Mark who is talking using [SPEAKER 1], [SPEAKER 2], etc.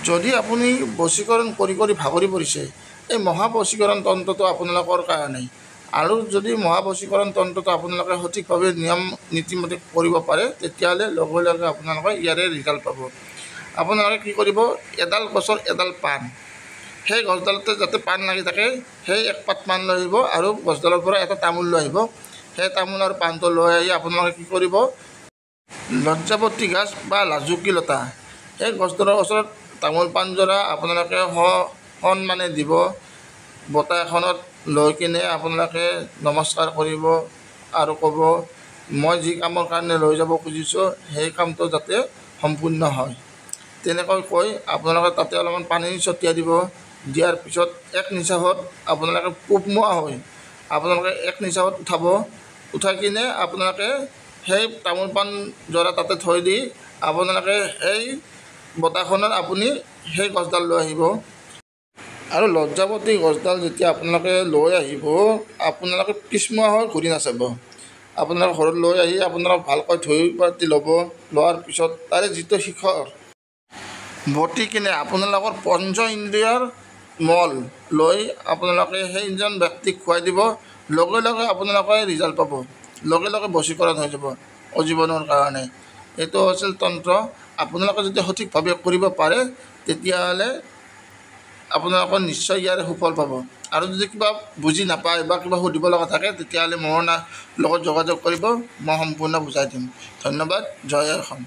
[SPEAKER 1] যদি আপুনি বশীকৰণ কৰি ভাগৰি পৰিছে, এই মহাবশীকৰণ তন্ত্ৰটো আপোনালোকৰ কাৰণে। আৰু যদি মহাবশীকৰণ তন্ত্ৰটো আপোনালোকে সঠিকভাৱে নিয়ম নীতিমতে কৰিব পাৰে, তেতিয়াহ'লে লগে লগে আপোনালোকে ইয়াৰে ৰিজাল্ট পাব। আপোনালোকে কি কৰিব, এডাল গছৰ এডাল পাণ, সেই গছডালতে যাতে পাণ লাগি থাকে, সেই এক পাত পাণ লৈ আহিব আৰু গছডালৰ পৰা এটা তামোল লৈ আহিব। সেই তামোল আৰু পাণটো লৈ আহি আপোনালোকে কি কৰিব, লজ্জাৱতী গাছ বা লাজুকী লতা, সেই গছডালৰ ওচৰত তামোল পাণজোৰা আপোনালোকে সন্মানে দিব। বঁটা এখনত লৈ কিনে আপোনালোকে নমস্কাৰ কৰিব আৰু ক'ব, মই যি কামৰ কাৰণে লৈ যাব খুজিছোঁ সেই কামটো যাতে সম্পূৰ্ণ হয়। তেনেকৈ কৈ আপোনালোকে তাতে অলপমান পানী ছটিয়াই দিব। দিয়াৰ পিছত এক নিশ্বাসত আপোনালোকে পোপমোৱা হৈ আপোনালোকে এক নিশ্বাসত উঠাব। উঠাই কিনে আপোনালোকে সেই তামোল পাণ জৰা তাতে থৈ দি আপোনালোকে সেই বঁটাখনত আপুনি সেই গছডাল লৈ আহিব। আৰু লজ্জাৱতী গছডাল যেতিয়া আপোনালোকে লৈ আহিব, আপোনালোকে পিছমুৱা হৈ ঘূৰি নাচাব। আপোনালোকে ঘৰত লৈ আহি আপোনালোকে ভালকৈ ধুই পাতি ল'ব। লোৱাৰ পিছত তাৰে যিটো শিখৰ বটি কিনে আপোনালোকৰ পঞ্চ ইন্দ্ৰিয়ৰ মল লৈ আপোনালোকে সেইজন ব্যক্তিক খুৱাই দিব। লগে লগে আপোনালোকে ৰিজাল্ট পাব, লগে লগে বশীকৰণ হৈ যাব আজীৱনৰ কাৰণে। এইটো আছিল তন্ত্ৰ। আপোনালোকে যদি সঠিকভাৱে কৰিব পাৰে, তেতিয়াহ'লে আপোনালোকৰ নিশ্চয় ইয়াৰে সুফল পাব। আৰু যদি কিবা বুজি নাপায় বা কিবা সুধিব লগা থাকে, তেতিয়াহ'লে মোৰ লগত যোগাযোগ কৰিব, মই সম্পূৰ্ণ বুজাই দিম। ধন্যবাদ। জয় অসম।